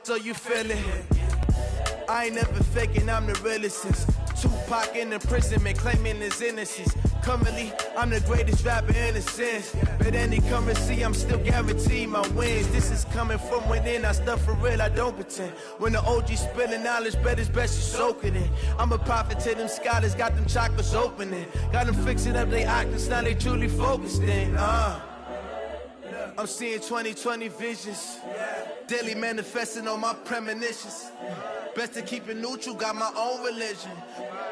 so you feel it. I ain't never faking, I'm the realest since Tupac in imprisonment, claiming his innocence. Currently, I'm the greatest rapper in a sense. But any currency, I'm still guaranteed my wins. This is coming from within, I stuff for real, I don't pretend. When the OG spilling knowledge, bet it's best you soak it in. I'm a prophet to them scholars, got them chakras opening. Got them fixing up their octaves, now they truly focused in. I'm seeing 2020 visions, daily manifesting on my premonitions. Best to keep it neutral, got my own religion.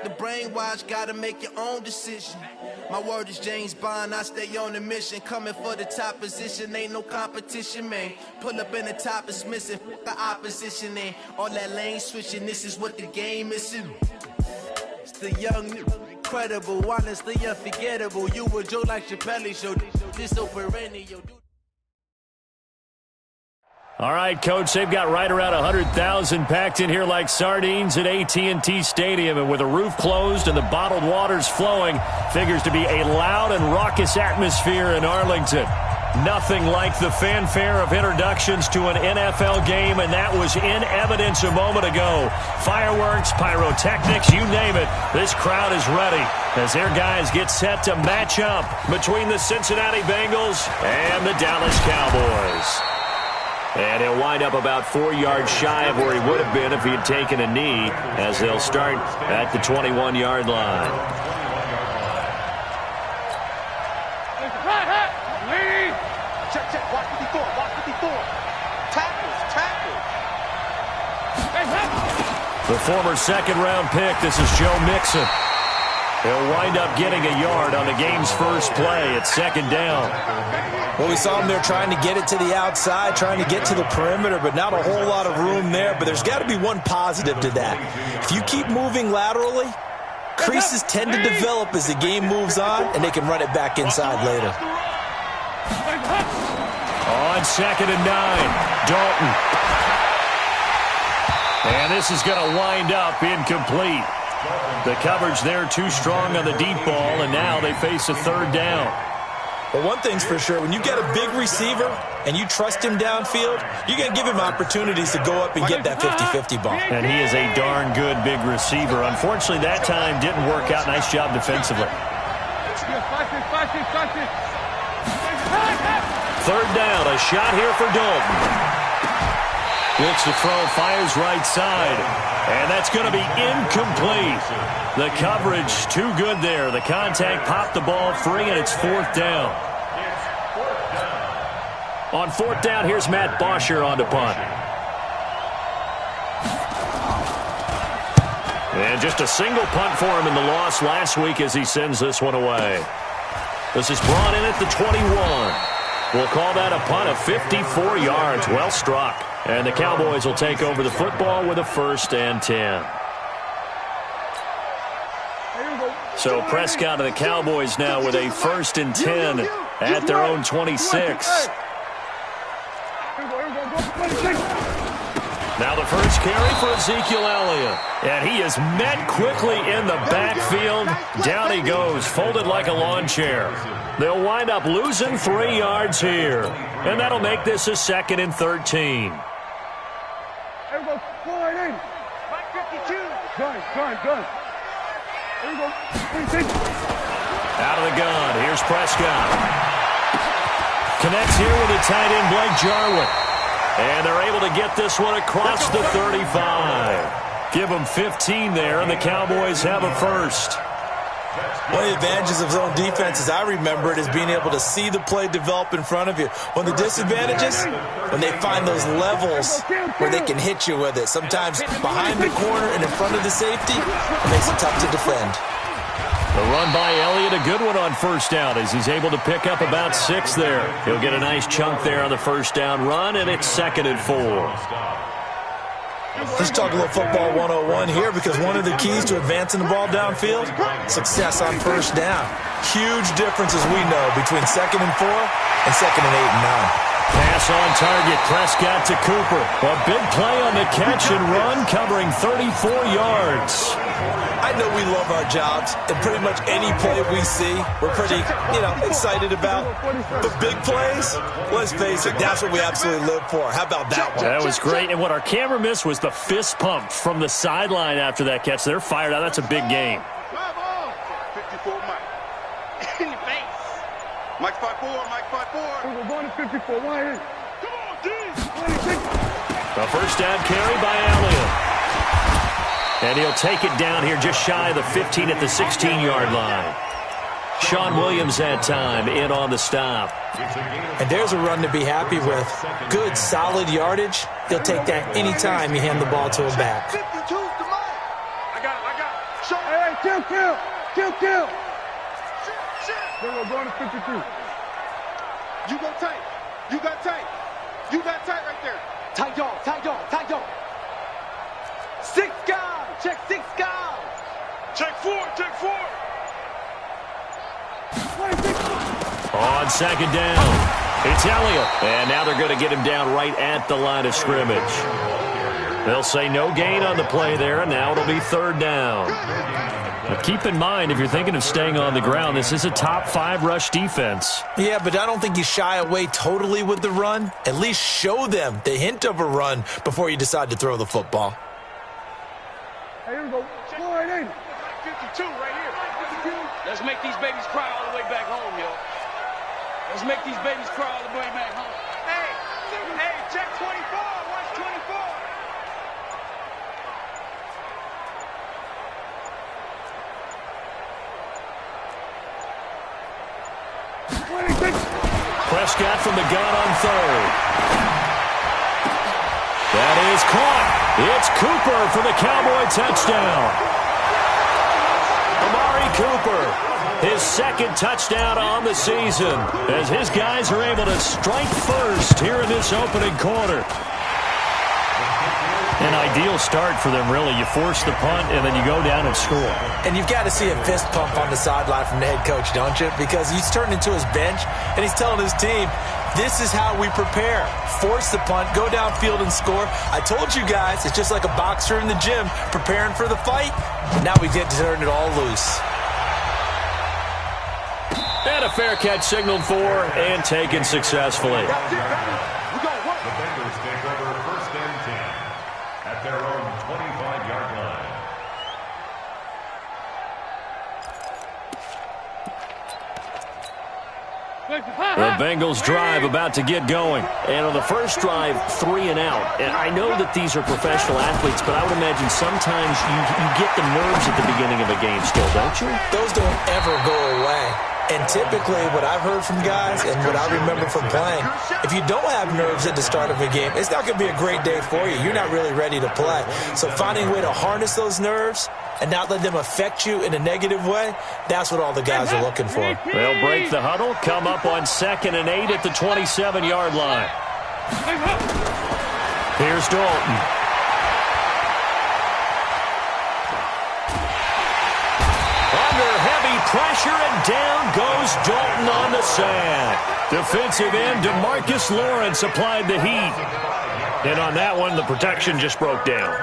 The brainwash, gotta make your own decision. My word is James Bond, I stay on a mission. Coming for the top position, ain't no competition, man. Pull up in the top, it's missing, the opposition, man. All that lane switching, this is what the game is. It's the young, incredible, honestly unforgettable. You were Joe like Chappelle show, this so perennial. All right, Coach, they've got right around 100,000 packed in here like sardines at AT&T Stadium. And with the roof closed and the bottled waters flowing, figures to be a loud and raucous atmosphere in Arlington. Nothing like the fanfare of introductions to an NFL game, and that was in evidence a moment ago. Fireworks, pyrotechnics, you name it. This crowd is ready as their guys get set to match up between the Cincinnati Bengals and the Dallas Cowboys. And he'll wind up about 4 yards shy of where he would have been if he had taken a knee, as they'll start at the 21-yard line. Lead. Check. Watch 54. Tackles. The former second-round pick, this is Joe Mixon. He'll wind up getting a yard on the game's first play at second down. Well, we saw him there trying to get it to the outside, trying to get to the perimeter, but not a whole lot of room there. But there's got to be one positive to that. If you keep moving laterally, creases tend to develop as the game moves on, and they can run it back inside later. On 2nd and 9, Dalton. And this is going to wind up incomplete. The coverage there too strong on the deep ball, and now they face a third down. Well, one thing's for sure, when you get a big receiver and you trust him downfield, you're going to give him opportunities to go up and get that 50-50 ball. And he is a darn good big receiver. Unfortunately, that time didn't work out. Nice job defensively. Third down, a shot here for Dalton. Looks to throw, fires right side. And that's going to be incomplete. The coverage too good there. The contact popped the ball free, and it's fourth down. On fourth down, here's Matt Bosher on to punt. And just a single punt for him in the loss last week as he sends this one away. This is brought in at the 21. We'll call that a punt of 54 yards. Well struck. And the Cowboys will take over the football with a 1st and 10. So Prescott and the Cowboys now with a 1st and 10 at their own 26. Now the first carry for Ezekiel Elliott. And he is met quickly in the backfield. Down he goes, folded like a lawn chair. They'll wind up losing 3 yards here. And that'll make this a 2nd and 13. Out of the gun, here's Prescott. Connects here with the tight end, Blake Jarwin. And they're able to get this one across the 35. Give them 15 there, and the Cowboys have a first. One of the advantages of zone defense, as I remember it, is being able to see the play develop in front of you. One of the disadvantages, when they find those levels where they can hit you with it. Sometimes behind the corner and in front of the safety, it makes it tough to defend. The run by Elliott, a good one on first down as he's able to pick up about 6 there. He'll get a nice chunk there on the first down run, and it's 2nd and 4. Let's talk a little football 101 here, because one of the keys to advancing the ball downfield, success on first down. Huge difference, as we know, between 2nd and 4 and 2nd and 8 and Pass on target. Prescott to Cooper. A big play on the catch and run, covering 34 yards. I know we love our jobs, and pretty much any play we see, we're pretty, excited about. But big plays, let's face it, that's what we absolutely live for. How about that one? That was great, and what our camera missed was the fist pump from the sideline after that catch. They're fired out. That's a big game. 54 Mike. In your face. Mike 5-4, Mike 5-4. We're going to 54. Why? Come on, D. The first down carry by Elliott. And he'll take it down here just shy of the 15 at the 16-yard line. Sean Williams that time in on the stop. And there's a run to be happy with. Good, solid yardage. He'll take that anytime you hand the ball to a back. 52's the Mike. I got it. Hey, kill. Then we're going to 52. You go tight. You got tight right there. Tight y'all. 6 guys. Check 6 guys. Check 4. 26. On second down, it's Elliott. And now they're going to get him down right at the line of scrimmage. They'll say no gain on the play there, and now it'll be third down. But keep in mind, if you're thinking of staying on the ground, this is a top 5 rush defense. Yeah, but I don't think you shy away totally with the run. At least show them the hint of a run before you decide to throw the football. Here we go. 52 right here. Let's make these babies cry all the way back home, yo. Let's make these babies cry all the way back home. Hey, check 24. Watch 24. 26. Prescott from the gun on third. That is caught. It's Cooper for the Cowboy touchdown. Amari Cooper, his second touchdown on the season, as his guys are able to strike first here in this opening quarter. An ideal start for them, really. You force the punt, and then you go down and score. And you've got to see a fist pump on the sideline from the head coach, don't you? Because he's turned into his bench, and he's telling his team, this is how we prepare. Force the punt, go downfield and score. I told you guys, it's just like a boxer in the gym preparing for the fight. Now we get to turn it all loose. And a fair catch signaled for and taken successfully. The Bengals take over first and 10 at their own 25-yard line. The Bengals drive about to get going. And on the first drive, 3 and out. And I know that these are professional athletes, but I would imagine sometimes you get the nerves at the beginning of a game still, don't you? Those don't ever go away. And typically, what I've heard from guys and what I remember from playing, if you don't have nerves at the start of a game, it's not going to be a great day for you. You're not really ready to play. So finding a way to harness those nerves and not let them affect you in a negative way, that's what all the guys are looking for. They'll break the huddle, come up on 2nd and 8 at the 27-yard line. Here's Dalton. Pressure, and down goes Dalton on the sack. Defensive end DeMarcus Lawrence applied the heat. And on that one, the protection just broke down.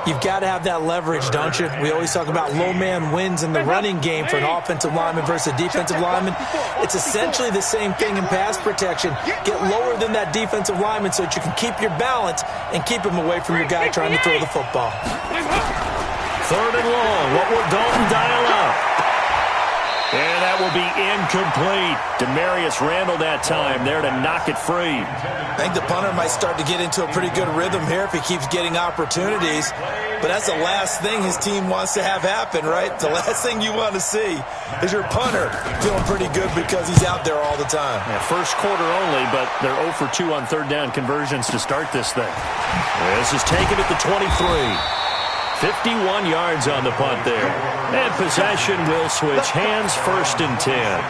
You've got to have that leverage, don't you? We always talk about low man wins in the running game for an offensive lineman versus a defensive lineman. It's essentially the same thing in pass protection. Get lower than that defensive lineman so that you can keep your balance and keep him away from your guy trying to throw the football. 3rd and long. What will Dalton dial up? And that will be incomplete. Demarius Randall that time there to knock it free. I think the punter might start to get into a pretty good rhythm here if he keeps getting opportunities. But that's the last thing his team wants to have happen, right? The last thing you want to see is your punter feeling pretty good because he's out there all the time. Yeah, first quarter only, but they're 0 for 2 on 3rd down conversions to start this thing. This is taken at the 23. 51 yards on the punt there. And possession will switch hands, 1st and 10.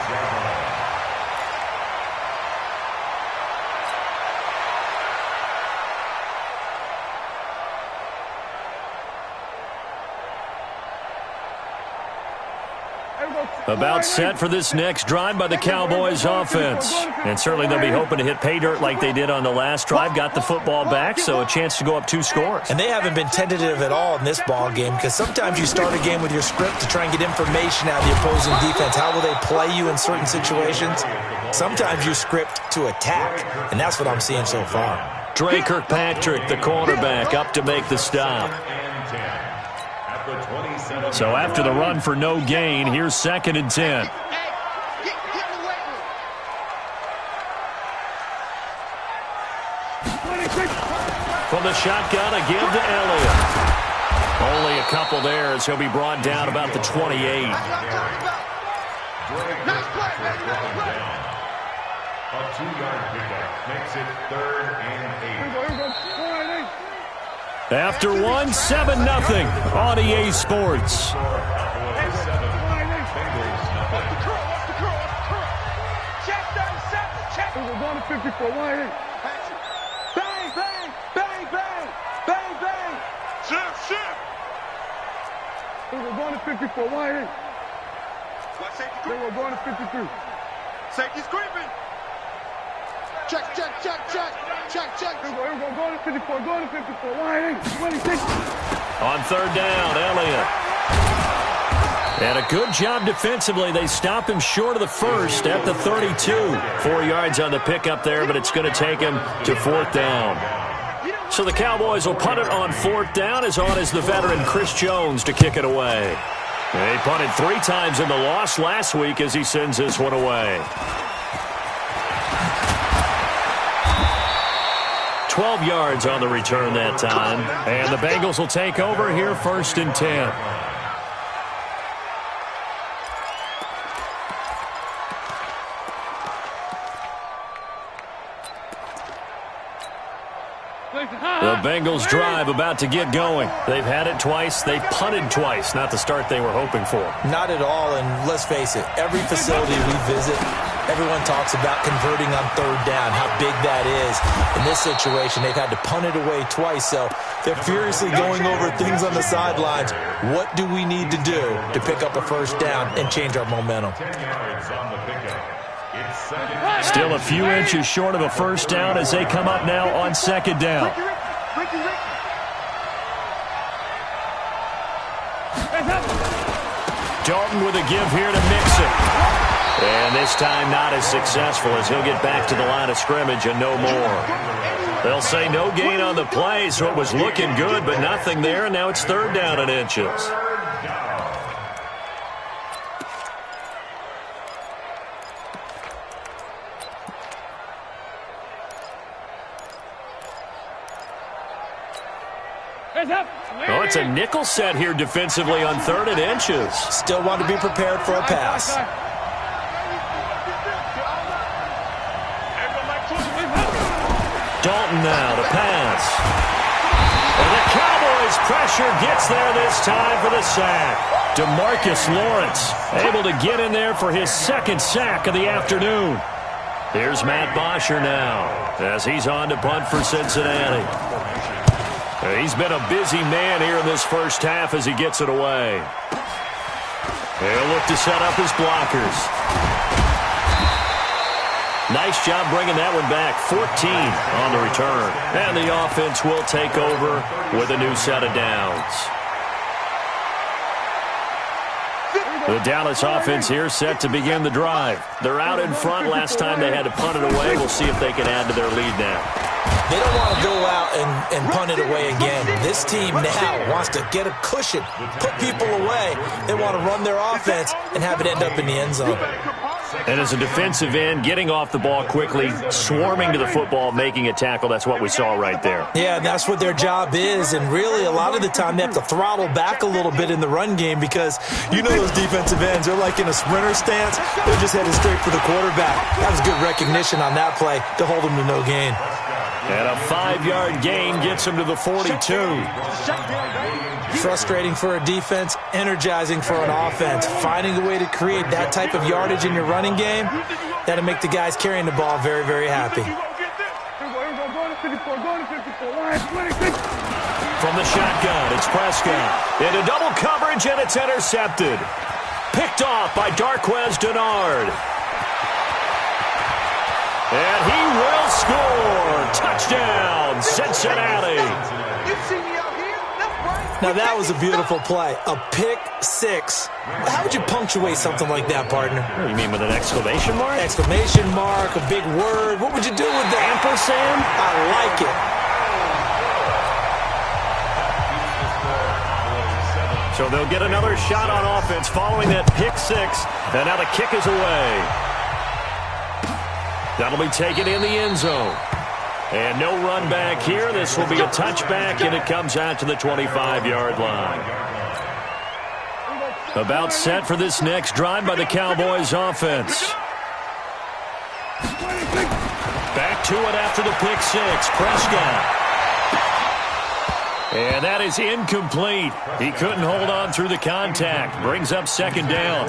About set for this next drive by the Cowboys offense. And certainly they'll be hoping to hit pay dirt like they did on the last drive. Got the football back, so a chance to go up 2 scores. And they haven't been tentative at all in this ball game, because sometimes you start a game with your script to try and get information out of the opposing defense. How will they play you in certain situations? Sometimes you script to attack, and that's what I'm seeing so far. Dre Kirkpatrick, the cornerback, up to make the stop. So after the run for no gain, here's 2nd and 10. From the shotgun, a give to Elliott. Only a couple there as he'll be brought down about the 28. A 2-yard pickup makes it 3rd and 8. After 1, 7-0 on EA Sports. We're going to 54. Bang, bang, bang, bang, bang, bang. Shift. We're going to 54. We're going to 53. Safety's creeping. Check. We're going to 54. Going to 54. 26. On 3rd down, Elliott. And a good job defensively. They stop him short of the first at the 32. 4 yards on the pickup there, but it's going to take him to 4th down. So the Cowboys will punt it on 4th down. As on is the veteran Chris Jones to kick it away. They punted 3 times in the loss last week as he sends this one away. 12 yards on the return that time. And the Bengals will take over here 1st and 10. The Bengals drive about to get going. They've had it twice. They've punted twice. Not the start they were hoping for. Not at all, and let's face it, every facility we visit, everyone talks about converting on 3rd down, how big that is. In this situation, they've had to punt it away twice, so they're furiously going over things on the sidelines. What do we need to do to pick up a 1st down and change our momentum? Still a few inches short of a 1st down as they come up now on 2nd down. Dalton with a give here to Mixon. And this time not as successful as he'll get back to the line of scrimmage and no more. They'll say no gain on the play, so it was looking good, but nothing there, and now it's 3rd down and inches. Oh, it's a nickel set here defensively on 3rd and inches. Still want to be prepared for a pass. Dalton now to pass. And the Cowboys pressure gets there this time for the sack. DeMarcus Lawrence able to get in there for his 2nd sack of the afternoon. Here's Matt Bosher now as he's on to punt for Cincinnati. He's been a busy man here in this first half as he gets it away. He'll look to set up his blockers. Nice job bringing that one back. 14 on the return. And the offense will take over with a new set of downs. The Dallas offense here set to begin the drive. They're out in front. Last time they had to punt it away. We'll see if they can add to their lead now. They don't want to go out and punt it away again. This team now wants to get a cushion, put people away. They want to run their offense and have it end up in the end zone. And as a defensive end, getting off the ball quickly, swarming to the football, making a tackle, that's what we saw right there. Yeah, that's what their job is, and really a lot of the time they have to throttle back a little bit in the run game because you know those defensive ends, they're like in a sprinter stance. They're just headed straight for the quarterback. That was good recognition on that play to hold them to no gain. And a 5-yard gain gets him to the 42. Frustrating for a defense, energizing for an offense. Finding a way to create that type of yardage in your running game, that'll make the guys carrying the ball very, very happy. From the shotgun, it's Prescott. Into double coverage, and it's intercepted. picked off by Darqueze Dennard. And he will score. Touchdown, Cincinnati. You see me out here? That's right. Now, that was a beautiful play. A pick six. How would you punctuate something like that, partner? You mean with an exclamation mark? Exclamation mark, a big word. What would you do with that? Ampersand? I like it. So they'll get another shot on offense following that pick six. And now the kick is away. That'll be taken in the end zone. And no run back here. This will be a touchback, and it comes out to the 25-yard line. About set for this next drive by the Cowboys offense. Back to it after the pick six. Prescott. And that is incomplete. He couldn't hold on through the contact. Brings up second down.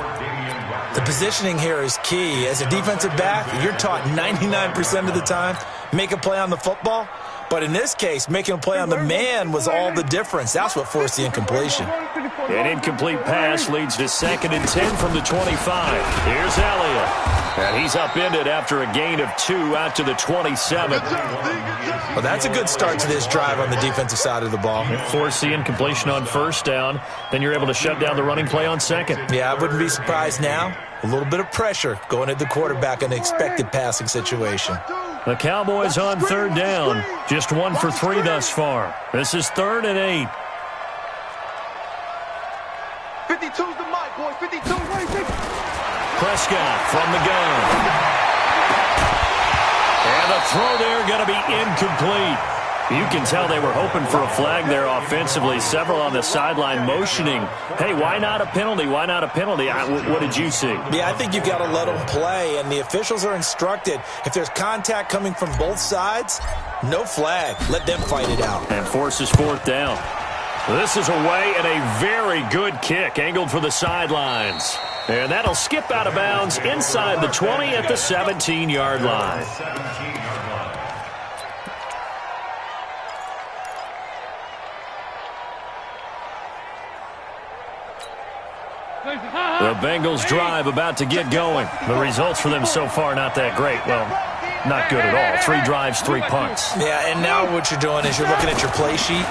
The positioning here is key. As a defensive back, you're taught 99% of the time, make a play on the football. But in this case, making a play on the man was all the difference. That's what forced the incompletion. An incomplete pass leads to 2nd and 10 from the 25. Here's Elliott. And he's upended after a gain of 2 out to the 27. Well, that's a good start to this drive on the defensive side of the ball. Force the incompletion on first down. Then you're able to shut down the running play on second. Yeah, I wouldn't be surprised now. A little bit of pressure going at the quarterback in an expected passing situation. The Cowboys on third down. Just 1 for 3 thus far. This is 3rd and 8. 52's the mic, boys. 52. Prescott from the gun. And the throw there going to be incomplete. You can tell they were hoping for a flag there offensively. Several on the sideline motioning, hey, why not a penalty? Why not a penalty? What did you see? Yeah, I think you've got to let them play, and the officials are instructed, if there's contact coming from both sides, no flag. Let them fight it out. And forces 4th down. This is away and a very good kick, angled for the sidelines. And that'll skip out of bounds inside the 20 at the 17-yard line. The Bengals drive about to get going. The results for them so far not that great. Well, not good at all. 3 drives, 3 punts. Yeah, and now what you're doing is you're looking at your play sheet,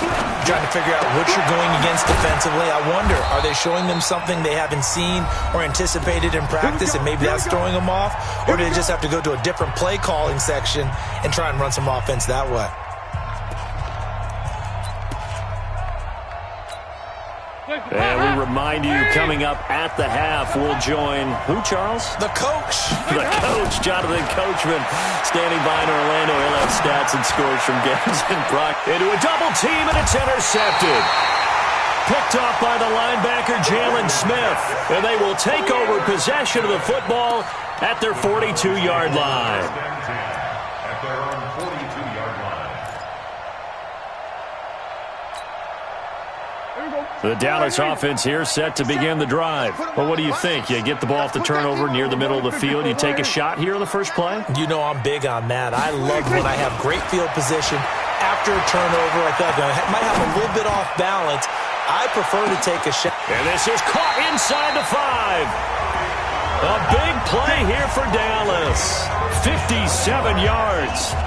trying to figure out what you're going against defensively. I wonder, are they showing them something they haven't seen or anticipated in practice, and maybe that's throwing them off? Or do they just have to go to a different play calling section and try and run some offense that way? And we remind you, coming up at the half, we'll join who, Charles? The coach. The coach, Jonathan Coachman, standing by in Orlando. He'll have stats and scores from games in Brock. Into a double team, and it's intercepted. Picked off by the linebacker, Jalen Smith. And they will take over possession of the football at their 42-yard line. The Dallas offense here set to begin the drive. Well, what do you think? You get the ball off the turnover near the middle of the field. You take a shot here on the first play? You know I'm big on that. I love when I have great field position after a turnover. I thought I might have a little bit off balance. I prefer to take a shot. And this is caught inside the 5. A big play here for Dallas. 57 yards.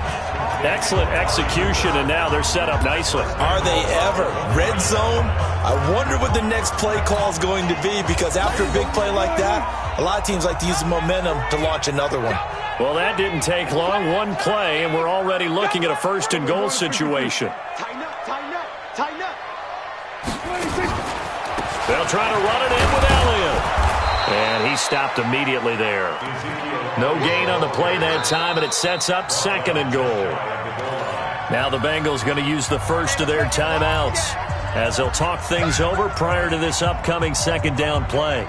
Excellent execution, and now they're set up nicely. Are they ever? Red zone? I wonder what the next play call is going to be, because after a big play like that, a lot of teams like to use the momentum to launch another one. Well, that didn't take long. 1 play, and we're already looking at a 1st and goal situation. Tighten up, tighten up, tighten up. They'll try to run it in with Elliott. And he stopped immediately there. No gain on the play that time, and it sets up 2nd and goal. Now the Bengals going to use the first of their timeouts as they'll talk things over prior to this upcoming 2nd down play.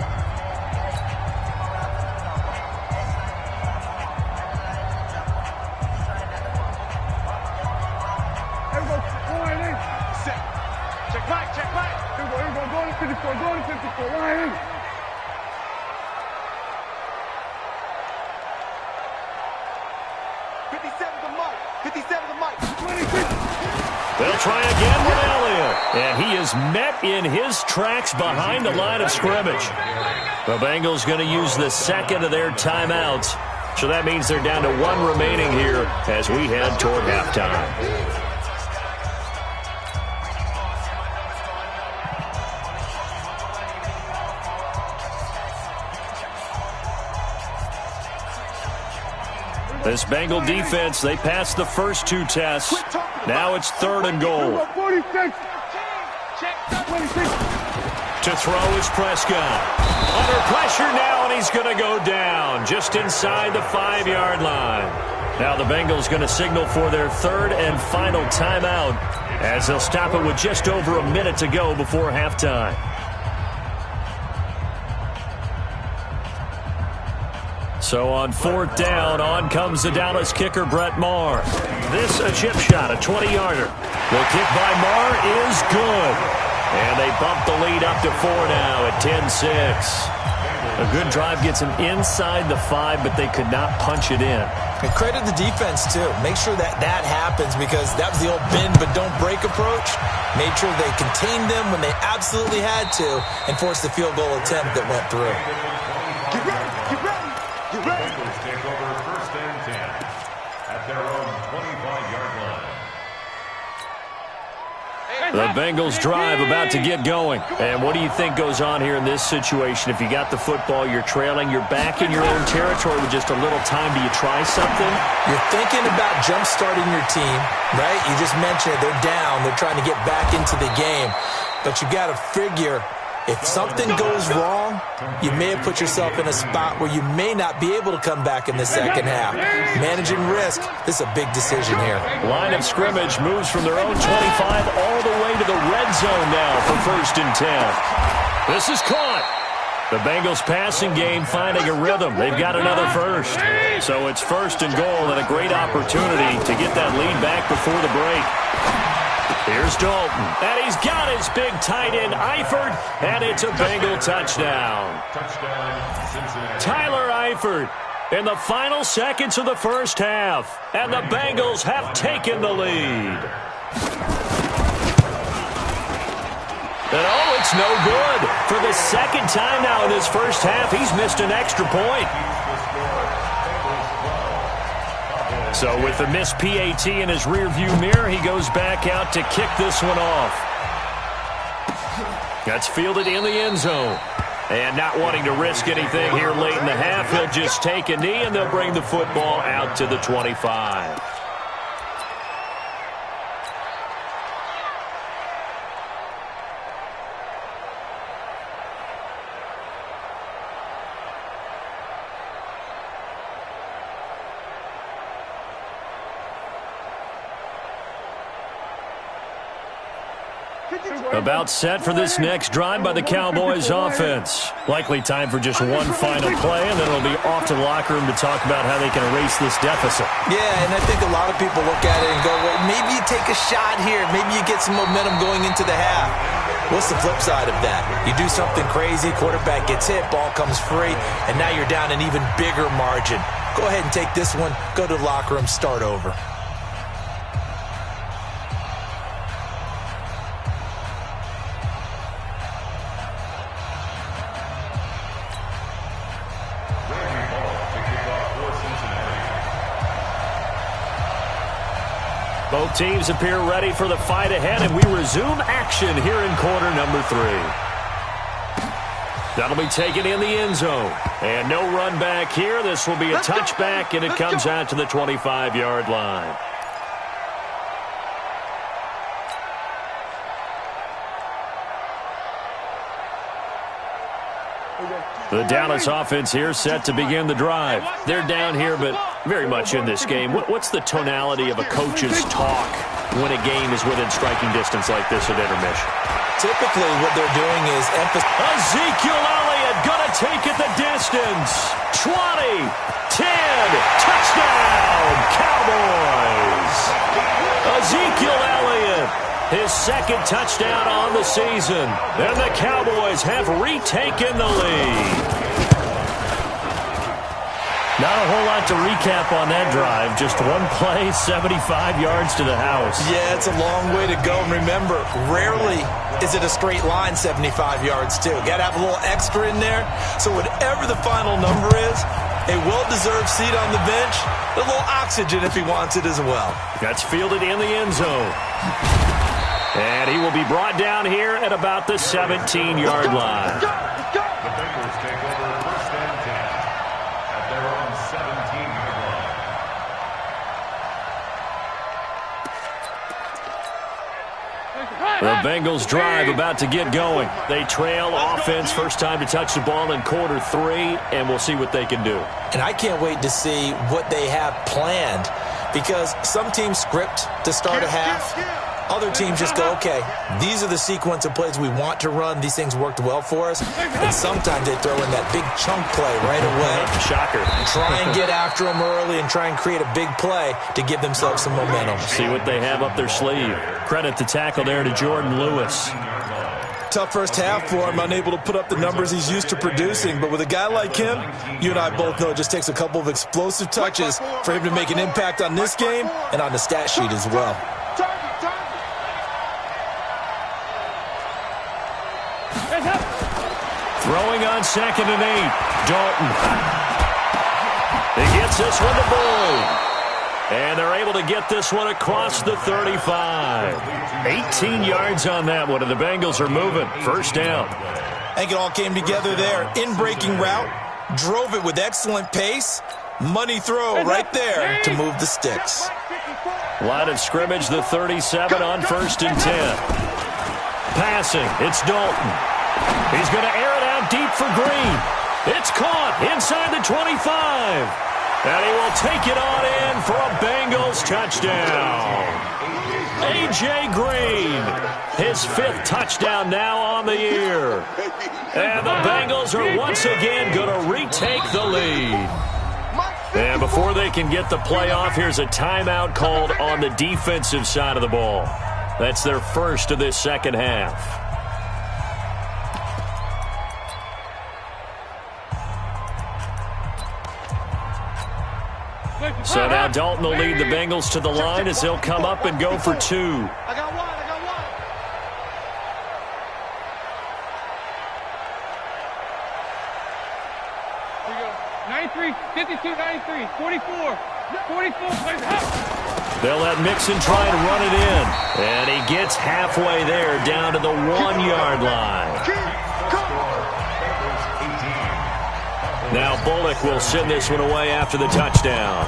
Check back. Here we go. Go to 54. Go to 54. Right in. They'll try again with Elliott. And he is met in his tracks behind the line of scrimmage. The Bengals going to use the second of their timeouts. So that means they're down to one remaining here as we head toward halftime. This Bengal defense, they passed the first two tests. Now it's 3rd and goal. To throw is Prescott. Under pressure now, and he's going to go down just inside the 5-yard line. Now the Bengals going to signal for their 3rd and final timeout as they'll stop it with just over a minute to go before halftime. So on 4th down, on comes the Dallas kicker, Brett Maher. This a chip shot, a 20-yarder. The kick by Maher is good. And they bump the lead up to 4 now at 10-6. A good drive gets them inside the 5, but they could not punch it in. And credit the defense, too. Make sure that happens because that was the old bend but don't break approach. Made sure they contained them when they absolutely had to and forced the field goal attempt that went through. Get ready, get ready, get ready. Bengals take over 1st and 10 at their own 25-yard line. The Bengals drive about to get going. And what do you think goes on here in this situation? If you got the football, you're trailing, you're back in your own territory with just a little time. Do you try something? You're thinking about jump-starting your team, right? You just mentioned it. They're down. They're trying to get back into the game. But you got to figure if something goes wrong, you may have put yourself in a spot where you may not be able to come back in the second half. Managing risk, this is a big decision here. Line of scrimmage moves from their own 25 all the way to the red zone now for 1st and 10. This is caught. The Bengals passing game finding a rhythm. They've got another first. So it's 1st and goal and a great opportunity to get that lead back before the break. Here's Dalton, and he's got his big tight end, Eifert, and it's a Bengal touchdown. Tyler Eifert in the final seconds of the first half, and the Bengals have taken the lead. And oh, it's no good. For the second time now in this first half, he's missed an extra point. So with the missed PAT in his rearview mirror, he goes back out to kick this one off. That's fielded in the end zone. And not wanting to risk anything here late in the half, he'll just take a knee and they'll bring the football out to the 25. About set for this next drive by the Cowboys offense. Likely time for just one final play, and then it'll be off to the locker room to talk about how they can erase this deficit. Yeah, and I think a lot of people look at it and go, well, maybe you take a shot here. Maybe you get some momentum going into the half. What's the flip side of that? You do something crazy, quarterback gets hit, ball comes free, and now you're down an even bigger margin. Go ahead and take this one, go to the locker room, start over. Both teams appear ready for the fight ahead, and we resume action here in quarter number 3. That'll be taken in the end zone. And no run back here. This will be a touchback, and it comes out to the 25-yard line. The Dallas offense here set to begin the drive. They're down here, but very much in this game. What's the tonality of a coach's talk when a game is within striking distance like this at intermission? Typically, what they're doing is Ezekiel Elliott gonna take it the distance. 20, 10, touchdown, Cowboys. Ezekiel Elliott, his second touchdown on the season. And the Cowboys have retaken the lead. Not a whole lot to recap on that drive. Just one play, 75 yards to the house. Yeah, it's a long way to go. And remember, rarely is it a straight line 75 yards, too. Got to have a little extra in there. So whatever the final number is, a well-deserved seat on the bench, a little oxygen if he wants it as well. That's fielded in the end zone. And he will be brought down here at about the 17-yard line. The Bengals take over first and 10 at their own 17-yard line. The Bengals drive about to get going. They trail offense, first time to touch the ball in quarter 3, and we'll see what they can do. And I can't wait to see what they have planned, because some teams script to start a half. Other teams just go, okay, these are the sequence of plays we want to run. These things worked well for us. And sometimes they throw in that big chunk play right away. Shocker. Try and get after them early and try and create a big play to give themselves some momentum. See what they have up their sleeve. Credit the tackle there to Jordan Lewis. Tough first half for him, unable to put up the numbers he's used to producing. But with a guy like him, you and I both know it just takes a couple of explosive touches for him to make an impact on this game and on the stat sheet as well. Throwing on 2nd and 8. Dalton. He gets this one to Boyd. And they're able to get this one across the 35. 18 yards on that one, and the Bengals are moving. First down. I think it all came together there. In-breaking route. Drove it with excellent pace. Money throw right there to move the sticks. Line of scrimmage, the 37 on 1st and 10. Passing, it's Dalton. He's going to air it out deep for Green. It's caught inside the 25. And he will take it on in for a Bengals touchdown. A.J. Green, his 5th touchdown now on the year. And the Bengals are once again going to retake the lead. And before they can get the play off, here's a timeout called on the defensive side of the ball. That's their first of this second half. So now Dalton will lead the Bengals to the line as they'll come up and go for 2. I got one. Here we go. 93, 52, 93, 44. They'll let Mixon try and run it in. And he gets halfway there down to the 1-yard line. Now Bullock will send this one away after the touchdown.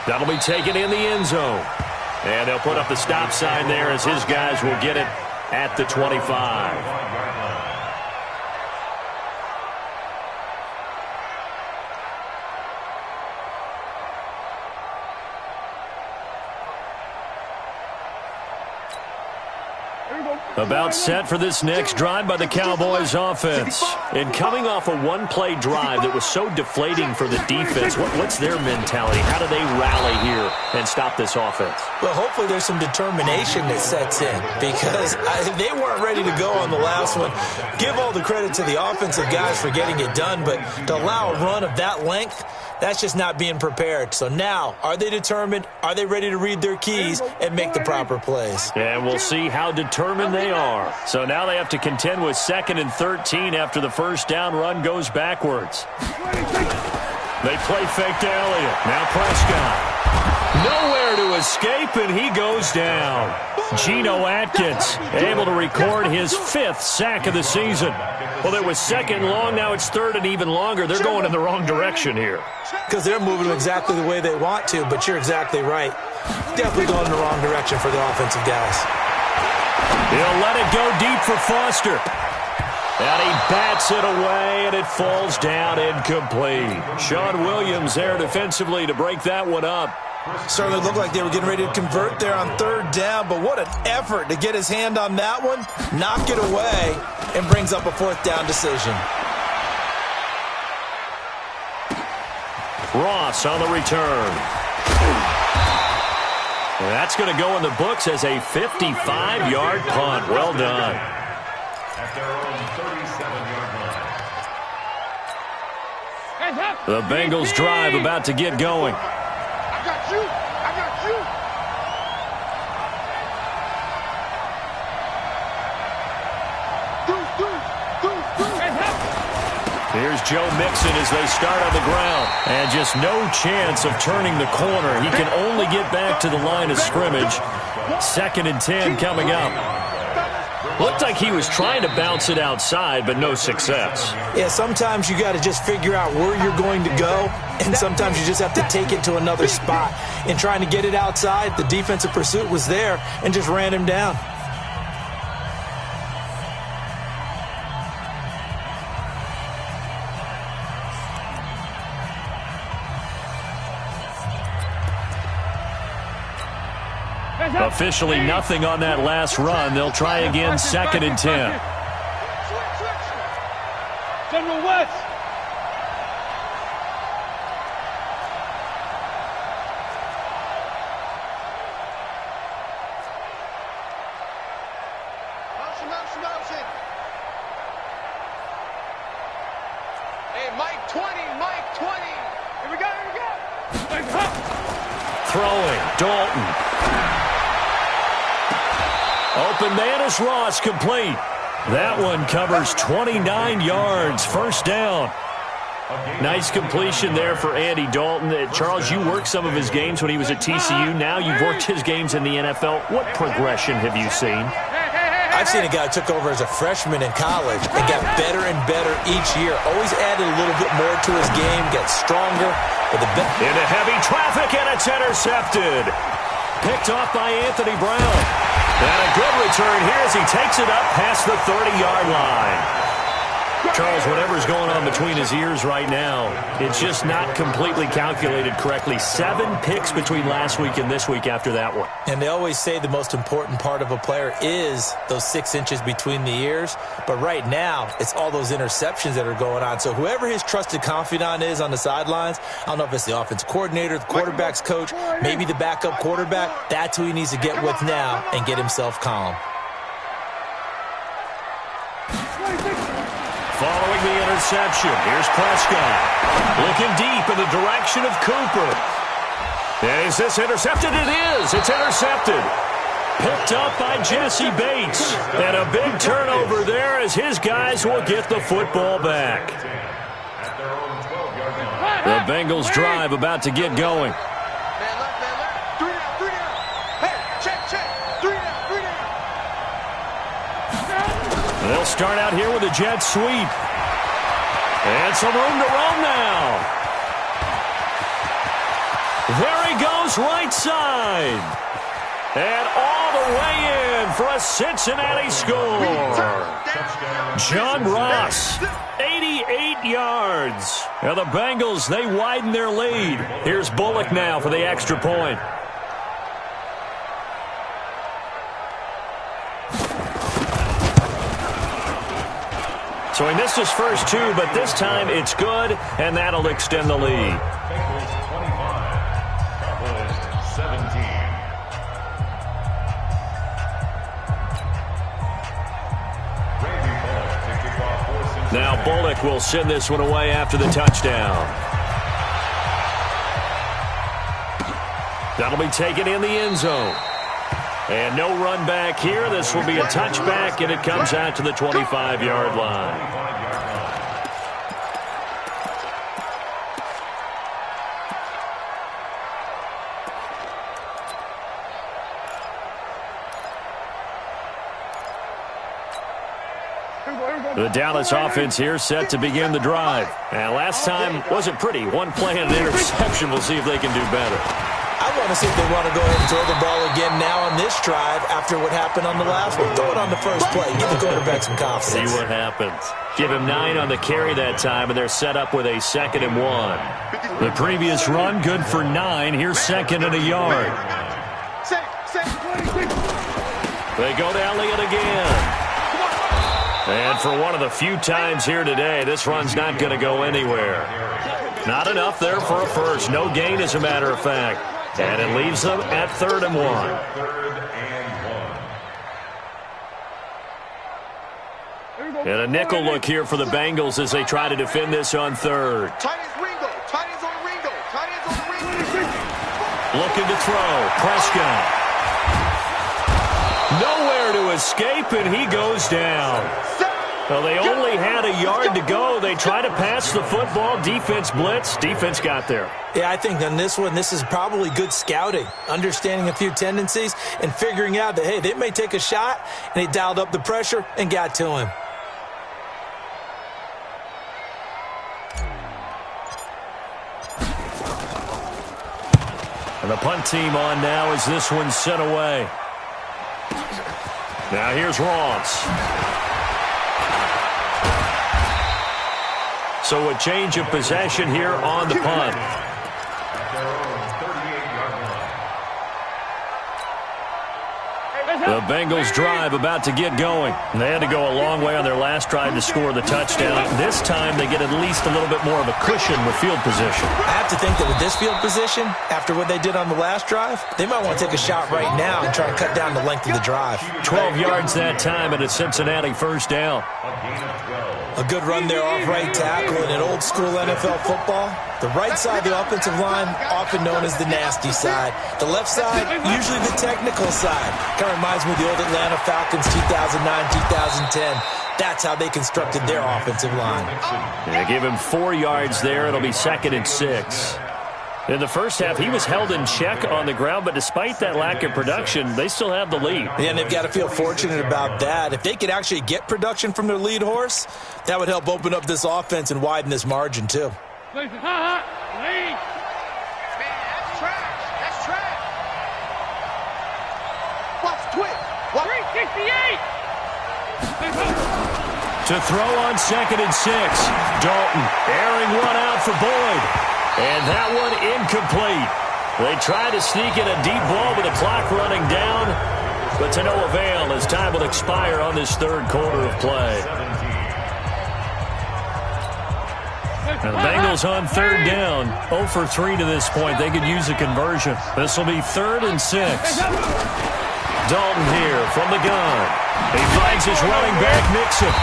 That'll be taken in the end zone. And they'll put up the stop sign there as his guys will get it at the 25. About set for this next drive by the Cowboys offense. And coming off a one-play drive that was so deflating for the defense, what's their mentality? How do they rally here and stop this offense? Well, hopefully there's some determination that sets in, because they weren't ready to go on the last one. Give all the credit to the offensive guys for getting it done, but to allow a run of that length, that's just not being prepared. So now, are they determined? Are they ready to read their keys and make the proper plays? And we'll see how determined they are. So now they have to contend with 2nd and 13 after the first down run goes backwards. They play fake to Elliott. Now Prescott. Nowhere to escape, and he goes down. Geno Atkins able to record his 5th sack of the season. Well, it was 2nd long. Now it's 3rd and even longer. They're going in the wrong direction here. Because they're moving exactly the way they want to, but you're exactly right. Definitely going in the wrong direction for the offensive guys. He'll let it go deep for Foster. And he bats it away, and it falls down incomplete. Sean Williams there defensively to break that one up. Certainly looked like they were getting ready to convert there on 3rd down, but what an effort to get his hand on that one, knock it away, and brings up a 4th down decision. Ross on the return. And that's going to go in the books as a 55-yard punt. Well done. At their own 37-yard line. The Bengals drive about to get going. I got you. I got you. Here's Joe Mixon as they start on the ground. And just no chance of turning the corner. He can only get back to the line of scrimmage. 2nd and 10 coming up. Looked like he was trying to bounce it outside, but no success. Yeah, sometimes you got to just figure out where you're going to go, and sometimes you just have to take it to another spot. In trying to get it outside, the defensive pursuit was there and just ran him down. Officially nothing on that last run. They'll try again, 2nd and 10. General West. Motion. Hey, Mike 20, Mike 20. Here we go. Throwing, Dalton. Open man is Ross, complete. That one covers 29 yards, 1st down. Nice completion there for Andy Dalton. Charles, you worked some of his games when he was at TCU. Now you've worked his games in the NFL. What progression have you seen? I've seen a guy who took over as a freshman in college and got better and better each year. Always added a little bit more to his game, got stronger. Into heavy traffic, and it's intercepted. Picked off by Anthony Brown. And a good return here as he takes it up past the 30-yard line. Charles, whatever's going on between his ears right now, it's just not completely calculated correctly. 7 picks between last week and this week after that one. And they always say the most important part of a player is those 6 inches between the ears. But right now, it's all those interceptions that are going on. So whoever his trusted confidant is on the sidelines, I don't know if it's the offensive coordinator, the quarterback's coach, maybe the backup quarterback, that's who he needs to get with now and get himself calm. Following the interception, here's Prescott. Looking deep in the direction of Cooper. Is this intercepted? It is. It's intercepted. Picked up by Jesse Bates. And a big turnover there as his guys will get the football back. The Bengals drive about to get going. They'll start out here with a jet sweep. And some room to run now. There he goes, right side. And all the way in for a Cincinnati score. John Ross, 88 yards. Now the Bengals, they widen their lead. Here's Bullock now for the extra point. So he missed his first 2, but this time it's good, and that'll extend the lead. Now Bullock will send this one away after the touchdown. That'll be taken in the end zone. And no run back here. This will be a touchback, and it comes out to the 25-yard line. The Dallas offense here set to begin the drive. And last time wasn't pretty. One play and an interception. We'll see if they can do better. I want to see if they want to go ahead and throw the ball again now on this drive after what happened on the last one. Throw it on the first play. Give the quarterback some confidence. See what happens. Give him 9 on the carry that time, and they're set up with a 2nd and 1. The previous run, good for 9. Here's 2nd and a yard. They go to Elliott again. And for one of the few times here today, this run's not going to go anywhere. Not enough there for a first. No gain, as a matter of fact. And it leaves them at 3rd and 1. And a nickel look here for the Bengals as they try to defend this on third. Tight ends Ringo. Tight ends on the Ringo. Tight ends on the Ringo. Looking to throw. Prescott. Nowhere to escape, and he goes down. Well, they only had a yard to go. They try to pass the football. Defense blitz. Defense got there. Yeah, I think on this one, this is probably good scouting, understanding a few tendencies and figuring out that, hey, they may take a shot, and they dialed up the pressure and got to him. And the punt team on now as this one's sent away. Now here's Ross. So a change of possession here on the punt. The Bengals drive about to get going. They had to go a long way on their last drive to score the touchdown. This time they get at least a little bit more of a cushion with field position. I have to think that with this field position, after what they did on the last drive, they might want to take a shot right now and try to cut down the length of the drive. 12 yards that time and a Cincinnati first down. A good run there off right tackle in an old school NFL football. The right side of the offensive line, often known as the nasty side. The left side, usually the technical side. Kind of reminds me of the old Atlanta Falcons 2009-2010. That's how they constructed their offensive line. They give him 4 yards there. It'll be 2nd and 6. In the first half, he was held in check on the ground, but despite that lack of production, they still have the lead. And they've got to feel fortunate about that. If they could actually get production from their lead horse, that would help open up this offense and widen this margin, too. Man, that's trash. That's trash. Watch twit. 368. To throw on 2nd and 6. Dalton airing one out for Boyd. And that one incomplete. They try to sneak in a deep ball with the clock running down, but to no avail as time will expire on this third quarter of play. And the Bengals on third down, 0 for 3 to this point. They could use a conversion. This will be 3rd and 6. Dalton here from the gun. He finds his running back, Mixon.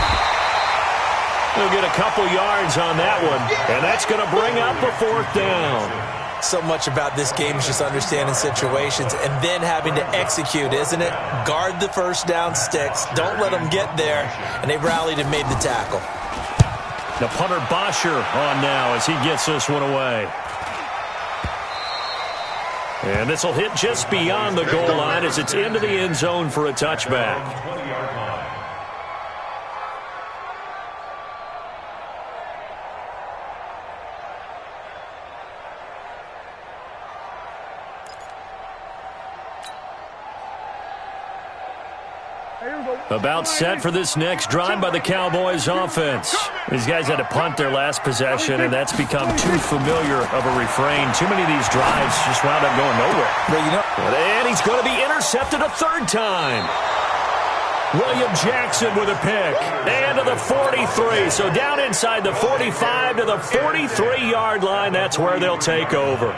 He'll get a couple yards on that one, and that's going to bring up a 4th down. So much about this game is just understanding situations and then having to execute, isn't it? Guard the first down sticks. Don't let them get there. And they rallied and made the tackle. The punter Bosher on now as he gets this one away. And this will hit just beyond the goal line as it's into the end zone for a touchback. About set for this next drive by the Cowboys offense. These guys had to punt their last possession, and that's become too familiar of a refrain. Too many of these drives just wound up going nowhere. And he's going to be intercepted a 3rd time. William Jackson with a pick. And to the 43. So down inside the 45 to the 43-yard line. That's where they'll take over.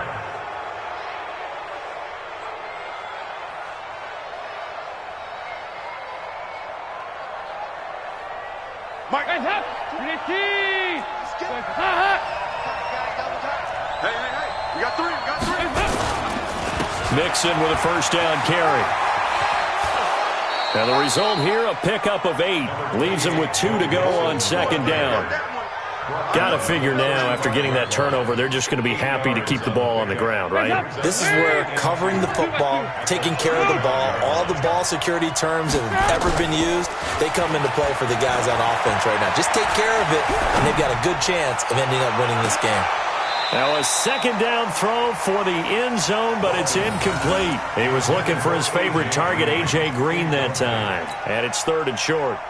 Mike, hey, we got 3, Mixon with a first down carry. And the result here, a pickup of 8. Leaves him with 2 to go on 2nd down. Got to figure now, after getting that turnover, they're just going to be happy to keep the ball on the ground, right? This is where covering the football, taking care of the ball, all the ball security terms that have ever been used, they come into play for the guys on offense right now. Just take care of it, and they've got a good chance of ending up winning this game. Now a 2nd down throw for the end zone, but it's incomplete. He was looking for his favorite target, A.J. Green, that time. And it's 3rd and short.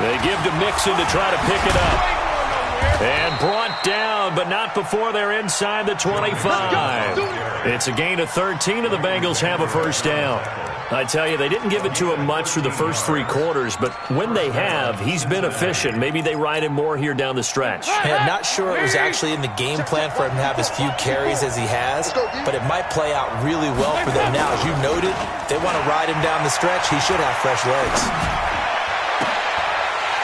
They give to Mixon to try to pick it up. And brought down, but not before they're inside the 25. It's a gain of 13, and the Bengals have a first down. I tell you, they didn't give it to him much through the first 3 quarters, but when they have, he's been efficient. Maybe they ride him more here down the stretch. Hey, I'm not sure it was actually in the game plan for him to have as few carries as he has, but it might play out really well for them now. As you noted, if they want to ride him down the stretch, he should have fresh legs.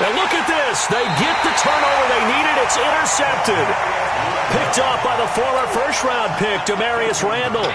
And look at this. They get the turnover they needed. It's intercepted. Picked off by the former first-round pick, Demarius Randall.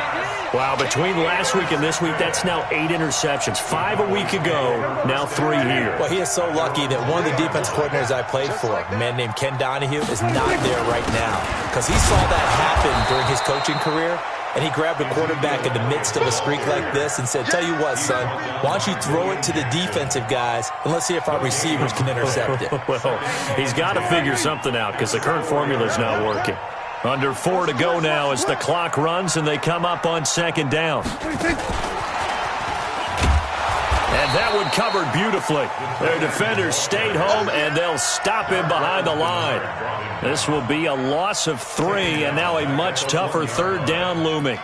Wow, between last week and this week, that's now 8 interceptions. 5 a week ago, now 3 here. Well, he is so lucky that one of the defense coordinators I played for, a man named Ken Donahue, is not there right now. Because he saw that happen during his coaching career, and he grabbed a quarterback in the midst of a streak like this and said, tell you what, son, why don't you throw it to the defensive guys, and let's see if our receivers can intercept it. Well, he's got to figure something out because the current formula is not working. Under 4 to go now as the clock runs and they come up on 2nd down. And that one covered beautifully. Their defenders stayed home and they'll stop him behind the line. This will be a loss of 3 and now a much tougher 3rd down looming.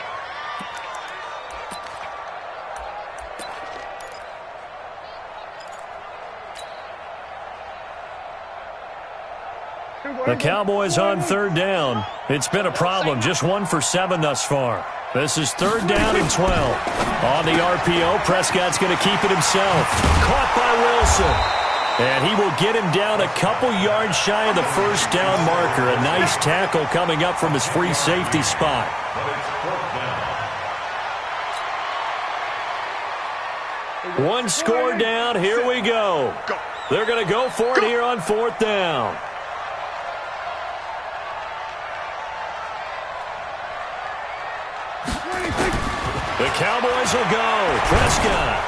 The Cowboys on 3rd down. It's been a problem. Just 1 for 7 thus far. This is 3rd down and 12. On the RPO, Prescott's going to keep it himself. Caught by Wilson. And he will get him down a couple yards shy of the 1st down marker. A nice tackle coming up from his free safety spot. One score down. Here we go. They're going to go for it here on 4th down. The Cowboys will go. Prescott.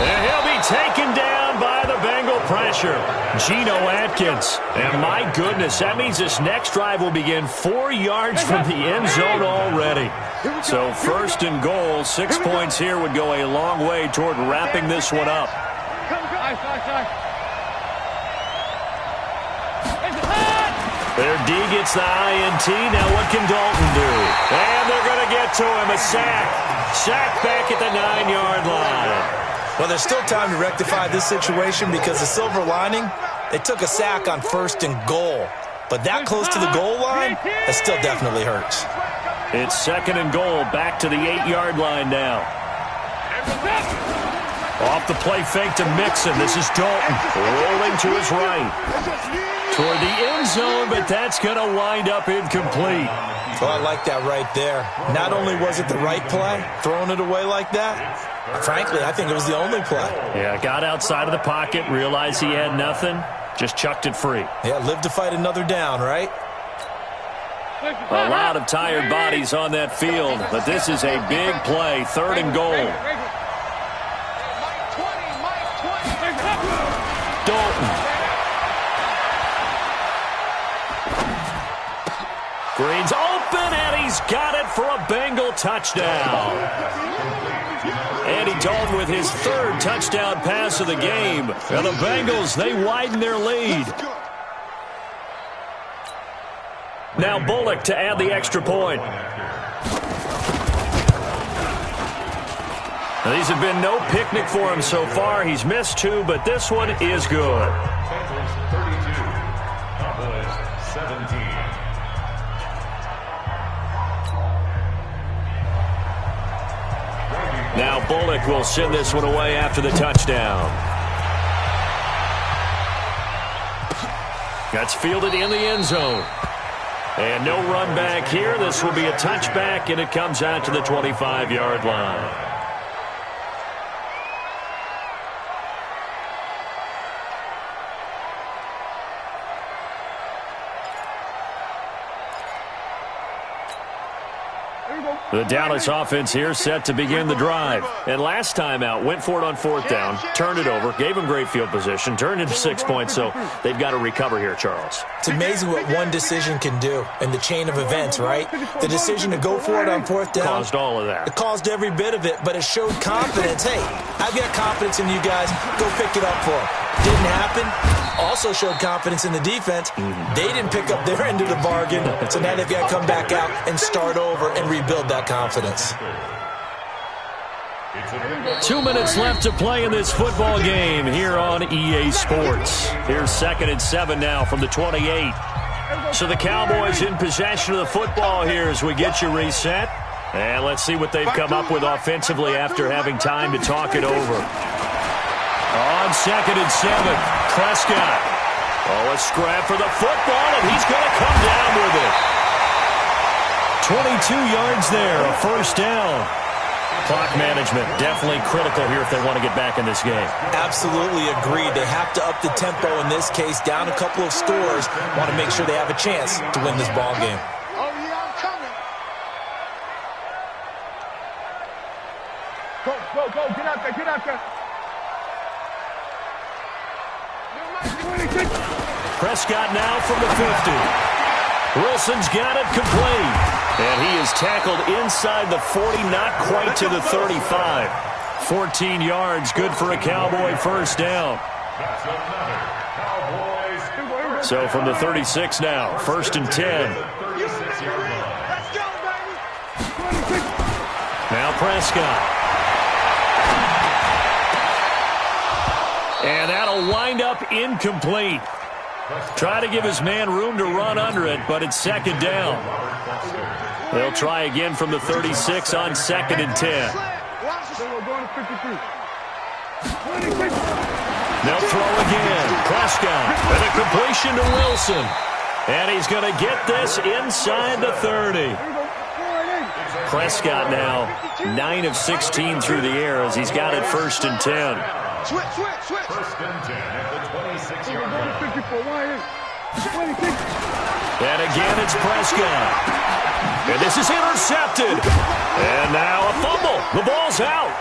And he'll be taken down by the Bengal pressure. Geno Atkins. And my goodness, that means this next drive will begin 4 yards from the end zone already. So 1st and goal, 6 points here would go a long way toward wrapping this one up. Their D gets the INT. Now what can Dalton do? And they're going to get to him. A sack. Sack back at the 9-yard line. Well, there's still time to rectify this situation because the silver lining, they took a sack on 1st and goal. But that close to the goal line, that still definitely hurts. It's 2nd and goal. Back to the 8-yard line now. Off the play fake to Mixon. This is Dalton rolling to his right. Toward the end zone, but that's going to wind up incomplete. Well, I like that right there. Not only was it the right play, throwing it away like that, frankly, I think it was the only play. Yeah, got outside of the pocket, realized he had nothing, just chucked it free. Yeah, live to fight another down, right? A lot of tired bodies on that field, but this is a big play, 3rd and goal. Dalton. Green's open, and he's got it for a Bengal touchdown. Andy Dalton with his 3rd touchdown pass of the game. And the Bengals, they widen their lead. Now Bullock to add the extra point. Now, these have been no picnic for him so far. He's missed 2, but this one is good. Panthers 32, Cowboys 17. Now Bullock will send this one away after the touchdown. That's fielded in the end zone. And no run back here. This will be a touchback, and it comes out to the 25-yard line. The Dallas offense here set to begin the drive. And last time out, went for it on 4th down, turned it over, gave them great field position, turned into 6 points, so they've got to recover here, Charles. It's amazing what one decision can do in the chain of events, right? The decision to go for it on 4th down. Caused all of that. It caused every bit of it, but it showed confidence. Hey, I've got confidence in you guys. Go pick it up for them. Didn't happen. Also showed confidence in the defense. They didn't pick up their end of the bargain, so now they've got to come back out and start over and rebuild that confidence. 2 minutes left to play in this football game here on EA Sports. Here's 2nd and 7 now from the 28. So the Cowboys in possession of the football here as we get you reset. And let's see what they've come up with offensively after having time to talk it over. On 2nd and 7, Prescott. Oh, a scrap for the football, and he's going to come down with it. 22 yards there, a first down. Clock management definitely critical here if they want to get back in this game. Absolutely agreed. They have to up the tempo in this case, down a couple of scores. Want to make sure they have a chance to win this ball game. Oh, yeah, I'm coming. Go. Get out there. Prescott now from the 50. Wilson's got it complete. And he is tackled inside the 40, not quite to the 35. 14 yards, good for a Cowboy first down. So from the 36 now, 1st and 10. Now Prescott. And that'll wind up incomplete. Try to give his man room to run under it, but it's 2nd down. They'll try again from the 36 on 2nd and 10. They'll throw again. Prescott with a completion to Wilson. And he's going to get this inside the 30. Prescott now 9 of 16 through the air as he's got it 1st and 10. Switch. 1st and 10 at the 26-yard line. And again, it's Prescott. And this is intercepted. And now a fumble. The ball's out.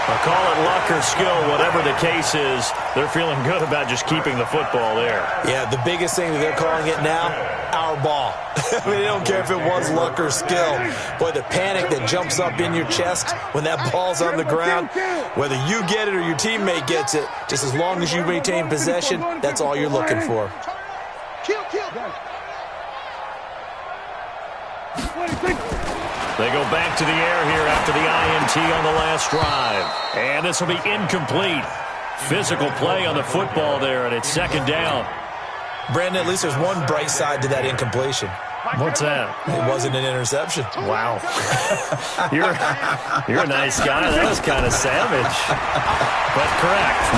I'll call it luck or skill, whatever the case is. They're feeling good about just keeping the football there. Yeah, the biggest thing that they're calling it now, our ball. I mean, they don't care if it was luck or skill. Boy, the panic that jumps up in your chest when that ball's on the ground, whether you get it or your teammate gets it, just as long as you maintain possession, that's all you're looking for. They go back to the air here after the INT on the last drive. And this will be incomplete. Physical play on the football there, and it's 2nd down. Brandon, at least there's one bright side to that incompletion. What's that? It wasn't an interception. Wow. You're a nice guy. That was kind of savage. But correct.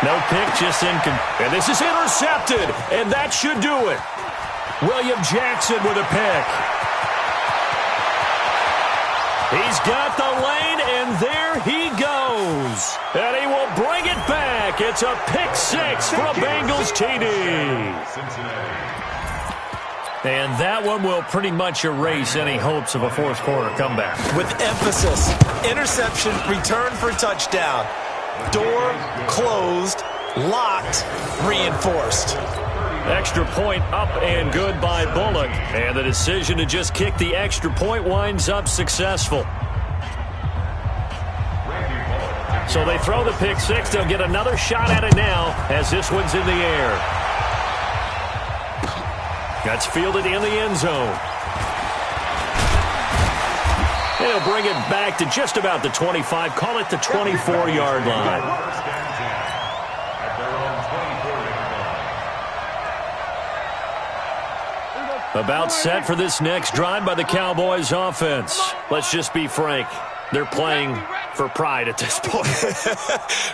No pick, just incomplete. And this is intercepted, and that should do it. William Jackson with a pick. He's got the lane, and there he goes. And he will bring it back. It's a pick 6 for a Bengals TD. And that one will pretty much erase any hopes of a fourth quarter comeback. With emphasis, interception, return for touchdown. Door closed, locked, reinforced. Extra point up and good by Bullock. And the decision to just kick the extra point winds up successful. So they throw the pick 6. They'll get another shot at it now as this one's in the air. That's fielded in the end zone. They'll bring it back to just about the 25. Call it the 24-yard line. About set for this next drive by the Cowboys offense. Let's just be frank. They're playing for pride at this point.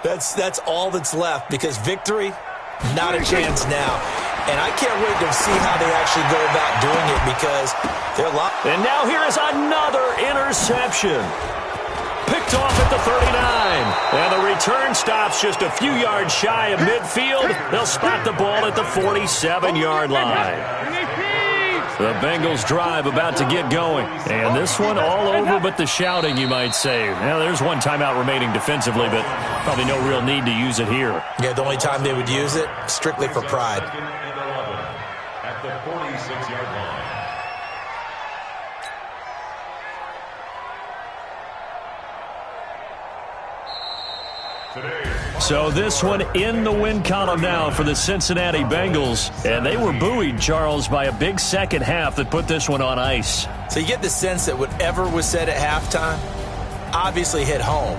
That's all that's left because victory, not a chance now. And I can't wait to see how they actually go about doing it because they're locked. And now here is another interception. Picked off at the 39. And the return stops just a few yards shy of midfield. They'll spot the ball at the 47-yard line. The Bengals drive about to get going. And this one all over but the shouting, you might say. Now, there's one timeout remaining defensively, but probably no real need to use it here. Yeah, the only time they would use it, strictly for pride. At the 46-yard line. Today, So this one in the win column now for the Cincinnati Bengals. And they were buoyed, Charles, by a big second half that put this one on ice. So you get the sense that whatever was said at halftime obviously hit home.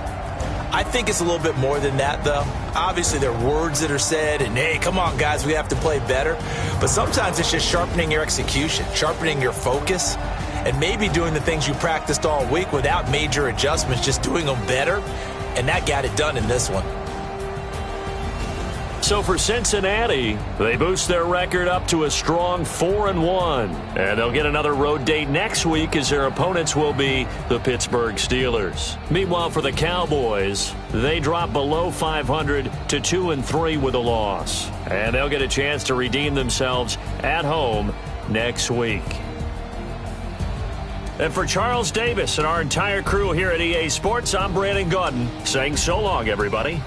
I think it's a little bit more than that, though. Obviously, there are words that are said, and, hey, come on, guys, we have to play better. But sometimes it's just sharpening your execution, sharpening your focus, and maybe doing the things you practiced all week without major adjustments, just doing them better. And that got it done in this one. So for Cincinnati, they boost their record up to a strong 4-1. And they'll get another road date next week as their opponents will be the Pittsburgh Steelers. Meanwhile, for the Cowboys, they drop below 500 to 2-3 with a loss. And they'll get a chance to redeem themselves at home next week. And for Charles Davis and our entire crew here at EA Sports, I'm Brandon Gaudin saying so long, everybody.